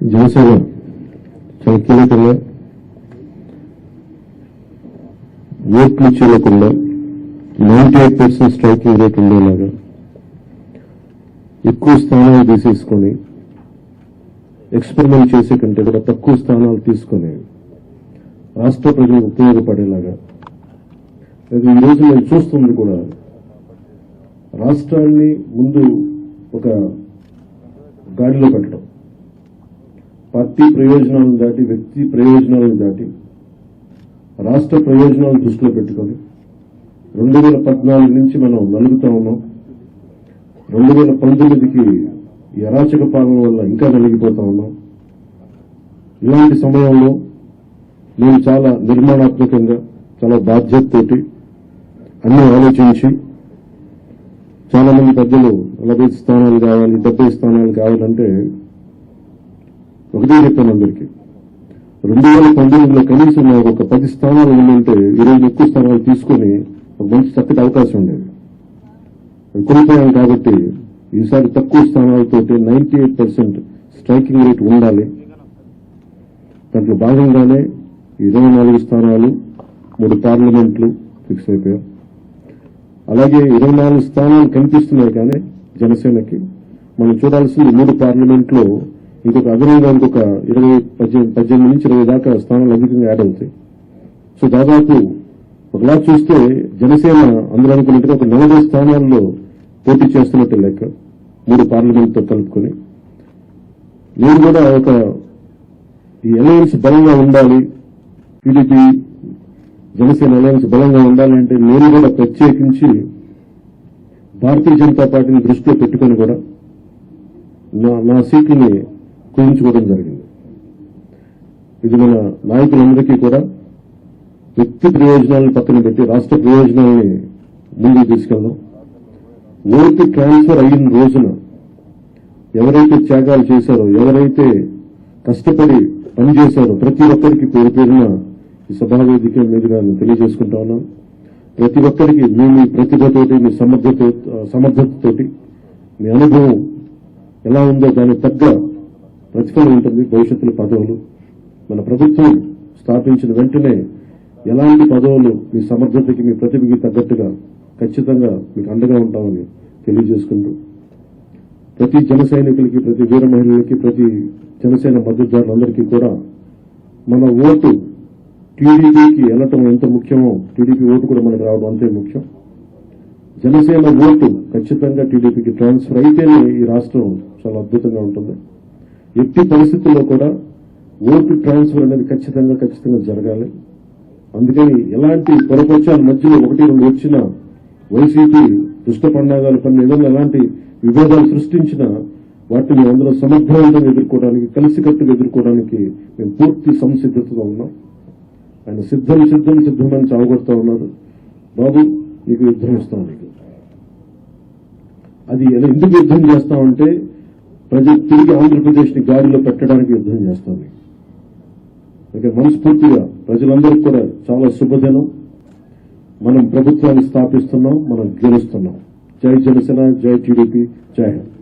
జనసేన చాలా కీలకంగా ఓట్లు చేయకుండా 98% స్ట్రైకింగ్ రేట్ ఉండేలాగా ఎక్కువ స్థానాలు తీసేసుకొని ఎక్స్పెరిమెంట్ చేసే కంటే కూడా తక్కువ స్థానాలు తీసుకొని రాష్ట్ర ప్రజలకు ఉపయోగపడేలాగా ఈరోజు మేము చూస్తుంది కూడా రాష్ట్రాన్ని ముందు ఒక గాడిలో పెట్టడం, పార్టీ ప్రయోజనాలను దాటి వ్యక్తి ప్రయోజనాలను దాటి రాష్ట్ర ప్రయోజనాలను దృష్టిలో పెట్టుకొని 2014 నుంచి మనం నలుగుతా ఉన్నాం. 2019కి ఈ అరాచక పాలన వల్ల ఇంకా నలిగిపోతా ఉన్నాం. ఇలాంటి సమయంలో నేను చాలా నిర్మాణాత్మకంగా చాలా బాధ్యతతోటి అన్ని ఆలోచించి చాలా మంది పెద్దలు 40 స్థానాలు కావాలి 70 స్థానాలు కావాలంటే ఒకటే చెప్పాను అందరికీ. 2019లో కనీసం నాకు ఒక 10 స్థానాలు ఉందంటే ఈరోజు ఎక్కువ స్థానాలు తీసుకొని ఒక మంచి చక్కటి అవకాశం ఉండేది. కోల్పోయాం కాబట్టి ఈసారి తక్కువ స్థానాలతోటి 98% స్ట్రైకింగ్ రేట్ ఉండాలి. దాంట్లో భాగంగానే 24 స్థానాలు 3 పార్లమెంట్లు ఫిక్స్ అయిపోయాం. అలాగే 24 స్థానాలు కనిపిస్తున్నాయి కానీ జనసేనకి మనం చూడాల్సింది 3 పార్లమెంట్లో ఇంకొక అదనంగా ఇంకొక 18 నుంచి 20 దాకా స్థానాలు అధికంగా యాడ్ అవుతాయి. సో దాదాపు ఒకలా చూస్తే జనసేన అందరూ అనుకున్నట్టుగా ఒక 40 స్థానాల్లో పోటీ చేస్తున్నట్టు లెక్క 3 పార్లమెంట్తో కలుపుకొని. నేను కూడా ఒక ఈ అలయన్స్ బలంగా ఉండాలి, టీడీపీ జనసేన అలయన్స్ బలంగా ఉండాలంటే నేను కూడా ప్రత్యేకించి భారతీయ జనతా పార్టీని దృష్టిలో పెట్టుకొని కూడా నా సీట్లని కుదించుకోవడం జరిగింది. ఇది మన నాయకులందరికీ కూడా వ్యక్తి ప్రయోజనాలను పక్కన పెట్టి రాష్ట్ర ప్రయోజనాలని ముందుకు తీసుకెళ్దాం. ఓటు ట్రాన్స్ఫర్ అయిన రోజున ఎవరైతే త్యాగాలు చేశారో, ఎవరైతే కష్టపడి పనిచేశారో ప్రతి ఒక్కరికి పేరు పేరున ఈ సభావేదిక మీదుగా నేను తెలియజేసుకుంటా ఉన్నాను. ప్రతి ఒక్కరికి మీ ప్రతిభతోటి మీ సమర్థతతోటి మీ అనుభవం ఎలా ఉందో దానికి తగ్గ ప్రతిఫలం ఉంటుంది. భవిష్యత్తులో పదవులు మన ప్రభుత్వం స్థాపించిన వెంటనే ఎలాంటి పదవులు మీ సమర్థతకి మీ ప్రతిభకి తగ్గట్టుగా ఖచ్చితంగా మీకు అండగా ఉంటామని తెలియజేసుకుంటూ ప్రతి జన సైనికులకి, ప్రతి వీర మహిళలకి, ప్రతి జనసేన మద్దతుదారులందరికీ కూడా మన ఓటు టీడీపీకి వెళ్ళటం ఎంత ముఖ్యమో టీడీపీ ఓటు కూడా మనకు రావడం అంతే ముఖ్యం. జనసేన ఓటు ఖచ్చితంగా టీడీపీకి ట్రాన్స్ఫర్ అయితేనే ఈ రాష్ట్రం చాలా అద్భుతంగా ఉంటుంది. ఎట్టి పరిస్థితుల్లో కూడా ఓటు ట్రాన్స్ఫర్ అనేది ఖచ్చితంగా జరగాలి. అందుకని ఎలాంటి పొరపక్షాల మధ్యలో 1-2 వచ్చినా వైసీపీ దుష్ట పండాగాలు పని ఏదైనా ఎలాంటి విభేదాలు సృష్టించినా వాటిని అందులో సమర్థవంతంగా ఎదుర్కోవడానికి, కలిసికట్టుగా ఎదుర్కోవడానికి మేము పూర్తి సంసిద్ధతగా ఉన్నాం. ఆయన సిద్ధమని చావగొడతా ఉన్నారు. బాబు నీకు యుద్ధం ఇస్తాం, నీకు అది ఎందుకు యుద్ధం చేస్తామంటే ప్రజలు తిరిగి ఆంధ్రప్రదేశ్ ని గాడిలో పెట్టడానికి యుద్ధం చేస్తాం. ఇక మనస్ఫూర్తిగా ప్రజలందరికీ కూడా చాలా శుభదినం. మనం ప్రభుత్వాన్ని స్థాపిస్తున్నాం, మనం గెలుస్తున్నాం. జై జనసేన, జై టీడీపీ, జై హింద్.